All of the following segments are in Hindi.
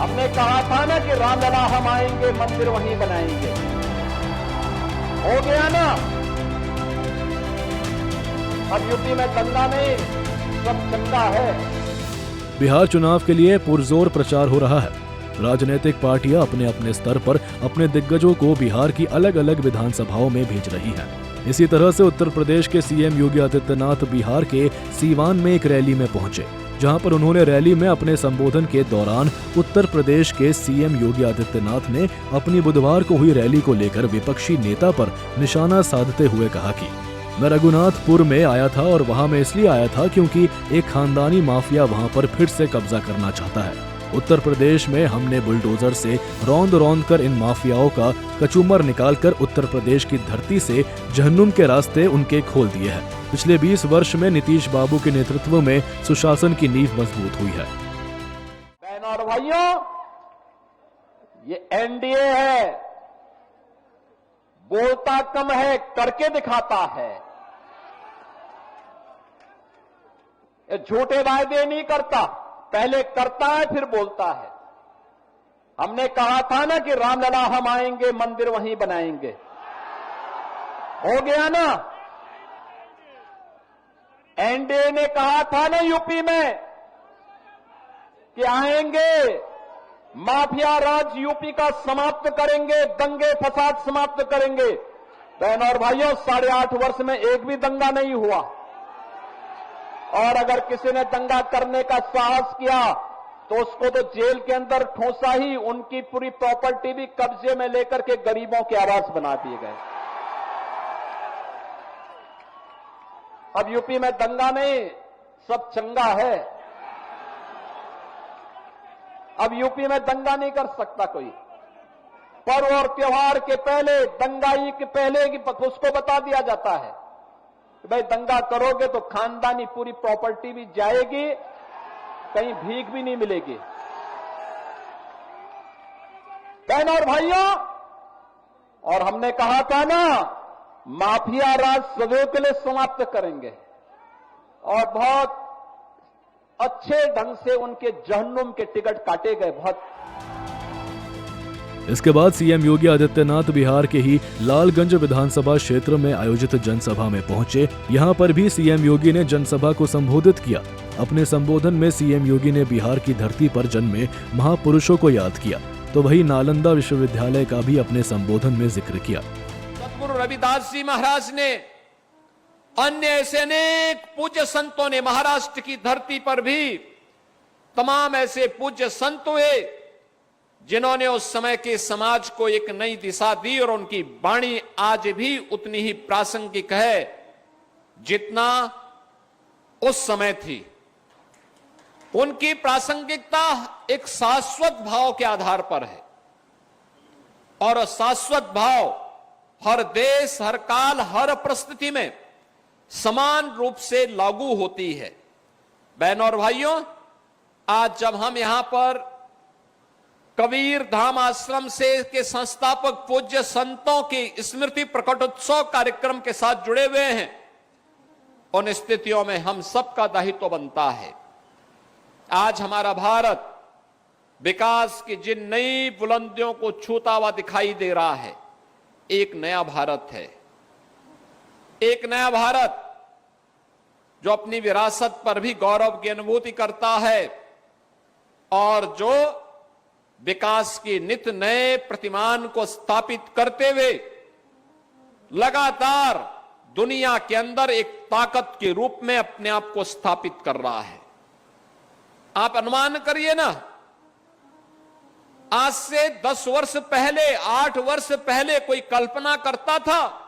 हमने कहा था ना कि रामलला हम आएंगे, मंदिर वहीं बनाएंगे। हो गया ना। अब यूपी में दंगा नहीं, सब चंगा है। बिहार चुनाव के लिए पुरजोर प्रचार हो रहा है। राजनीतिक पार्टियां अपने अपने स्तर पर अपने दिग्गजों को बिहार की अलग अलग विधानसभाओं में भेज रही हैं। इसी तरह से उत्तर प्रदेश के सीएम योगी आदित्यनाथ बिहार के सीवान में एक रैली में पहुंचे, जहां पर उन्होंने रैली में अपने संबोधन के दौरान उत्तर प्रदेश के सीएम योगी आदित्यनाथ ने अपनी बुधवार को हुई रैली को लेकर विपक्षी नेता पर निशाना साधते हुए कहा कि मैं रघुनाथपुर में आया था और वहां मैं इसलिए आया था क्योंकि एक खानदानी माफिया वहां पर फिर से कब्जा करना चाहता है। उत्तर प्रदेश में हमने बुलडोजर से रौंद रौंद कर इन माफियाओं का कचूमर निकालकर उत्तर प्रदेश की धरती से जहन्नुम के रास्ते उनके खोल दिए हैं। पिछले 20 वर्ष में नीतीश बाबू के नेतृत्व में सुशासन की नींव मजबूत हुई है। बहनों और भाइयों, ये एनडीए है, बोलता कम है, करके दिखाता है। ये झूठे वायदे नहीं करता, पहले करता है फिर बोलता है। हमने कहा था ना कि रामलला हम आएंगे, मंदिर वहीं बनाएंगे। हो गया ना। एनडीए ने कहा था ना यूपी में कि आएंगे, माफिया राज यूपी का समाप्त करेंगे, दंगे फसाद समाप्त करेंगे। बहनों और भाइयों, 8.5 वर्ष में एक भी दंगा नहीं हुआ। और अगर किसी ने दंगा करने का साहस किया तो उसको तो जेल के अंदर ठोसा ही, उनकी पूरी प्रॉपर्टी भी कब्जे में लेकर के गरीबों के आवास बना दिए गए। अब यूपी में दंगा नहीं, सब चंगा है। अब यूपी में दंगा नहीं कर सकता कोई। पर्व और त्योहार के पहले, दंगाई के पहले की उसको बता दिया जाता है कि भाई दंगा करोगे तो खानदानी पूरी प्रॉपर्टी भी जाएगी, कहीं भीख भी नहीं मिलेगी। बहनों और भाइयों, और हमने कहा था ना, माफिया राज सदैव के लिए समाप्त करेंगे और बहुत अच्छे ढंग से उनके जहन्नुम के टिकट काटे गए। बहुत। इसके बाद सीएम योगी आदित्यनाथ बिहार के ही लालगंज विधानसभा क्षेत्र में आयोजित जनसभा में पहुंचे। यहां पर भी सीएम योगी ने जनसभा को संबोधित किया। अपने संबोधन में सीएम योगी ने बिहार की धरती पर जन्मे महापुरुषों को याद किया, तो वही नालंदा विश्वविद्यालय का भी अपने संबोधन में जिक्र किया। सद्गुरु रविदास जी महाराज ने, अन्य ऐसे अनेक पूज्य संतों ने, महाराष्ट्र की धरती पर भी तमाम ऐसे पूज्य संत हुए जिन्होंने उस समय के समाज को एक नई दिशा दी, और उनकी वाणी आज भी उतनी ही प्रासंगिक है जितना उस समय थी। उनकी प्रासंगिकता एक शाश्वत भाव के आधार पर है, और शाश्वत भाव हर देश, हर काल, हर परिस्थिति में समान रूप से लागू होती है। बहनों और भाइयों, आज जब हम यहां पर कबीर धाम आश्रम से के संस्थापक पूज्य संतों की स्मृति प्रकटोत्सव कार्यक्रम के साथ जुड़े हुए हैं, उन स्थितियों में हम सबका दायित्व बनता है। आज हमारा भारत विकास की जिन नई बुलंदियों को छूता हुआ दिखाई दे रहा है, एक नया भारत है। एक नया भारत जो अपनी विरासत पर भी गौरव की अनुभूति करता है, और जो विकास के नित नए प्रतिमान को स्थापित करते हुए लगातार दुनिया के अंदर एक ताकत के रूप में अपने आप को स्थापित कर रहा है। आप अनुमान करिए ना, आज से 10 वर्ष पहले, 8 वर्ष पहले कोई कल्पना करता था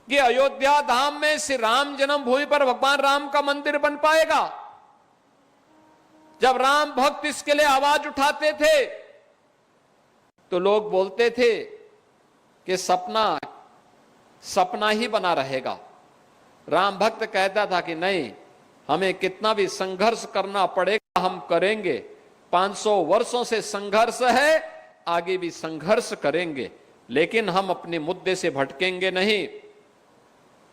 कि अयोध्या धाम में श्री राम जन्मभूमि पर भगवान राम का मंदिर बन पाएगा? जब राम भक्त इसके लिए आवाज उठाते थे तो लोग बोलते थे कि सपना ही बना रहेगा। राम भक्त कहता था कि नहीं, हमें कितना भी संघर्ष करना पड़ेगा, हम करेंगे। 500 वर्षों से संघर्ष है, आगे भी संघर्ष करेंगे, लेकिन हम अपने मुद्दे से भटकेंगे नहीं।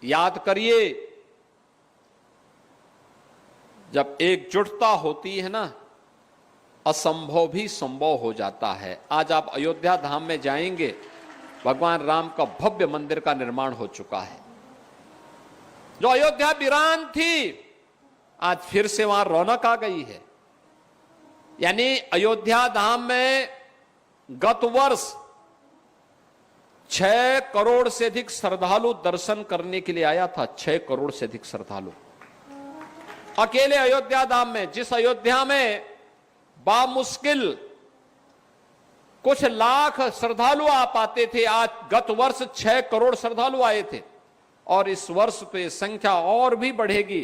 याद करिए, जब एकजुटता होती है ना असंभव भी संभव हो जाता है। आज आप अयोध्या धाम में जाएंगे, भगवान राम का भव्य मंदिर का निर्माण हो चुका है। जो अयोध्या वीरान थी, आज फिर से वहां रौनक आ गई है। यानी अयोध्या धाम में गत वर्ष 6 करोड़ से अधिक श्रद्धालु दर्शन करने के लिए आया था। 6 करोड़ से अधिक श्रद्धालु अकेले अयोध्या धाम में। जिस अयोध्या में बामुश्किल कुछ लाख श्रद्धालु आ पाते थे, आज गत वर्ष 6 करोड़ श्रद्धालु आए थे। और इस वर्ष तो ये संख्या और भी बढ़ेगी,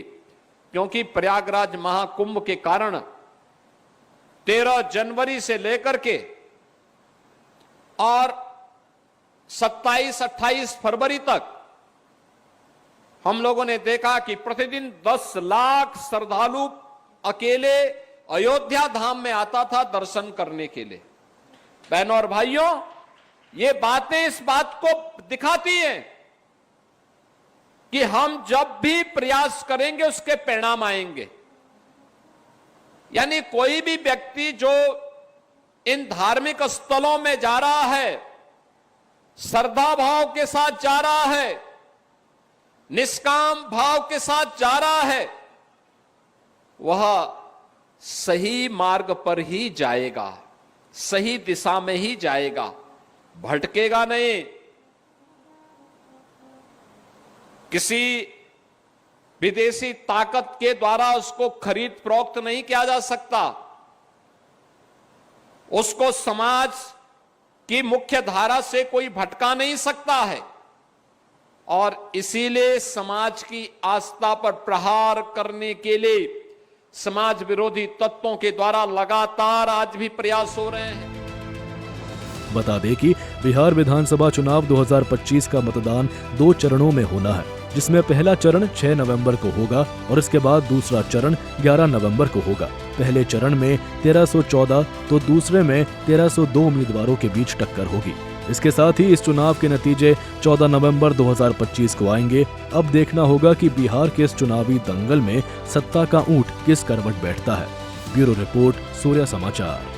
क्योंकि प्रयागराज महाकुंभ के कारण 13 जनवरी से लेकर के और 27-28 फरवरी तक हम लोगों ने देखा कि प्रतिदिन 10 लाख श्रद्धालु अकेले अयोध्या धाम में आता था दर्शन करने के लिए। बहनों और भाइयों, ये बातें इस बात को दिखाती हैं कि हम जब भी प्रयास करेंगे उसके परिणाम आएंगे। यानी कोई भी व्यक्ति जो इन धार्मिक स्थलों में जा रहा है, श्रद्धा भाव के साथ जा रहा है, निष्काम भाव के साथ जा रहा है, वह सही मार्ग पर ही जाएगा, सही दिशा में ही जाएगा, भटकेगा नहीं। किसी विदेशी ताकत के द्वारा उसको खरीद फरोख्त नहीं किया जा सकता। उसको समाज की मुख्य धारा से कोई भटका नहीं सकता है। और इसीलिए समाज की आस्था पर प्रहार करने के लिए समाज विरोधी तत्वों के द्वारा लगातार आज भी प्रयास हो रहे हैं। बता दें कि बिहार विधानसभा चुनाव 2025 का मतदान 2 चरणों में होना है, जिसमें पहला चरण 6 नवंबर को होगा और इसके बाद दूसरा चरण 11 नवंबर को होगा। पहले चरण में 1314 तो दूसरे में 1302 उम्मीदवारों के बीच टक्कर होगी। इसके साथ ही इस चुनाव के नतीजे 14 नवंबर 2025 को आएंगे। अब देखना होगा कि बिहार के इस चुनावी दंगल में सत्ता का ऊंट किस करवट बैठता है। ब्यूरो रिपोर्ट, सूर्य समाचार।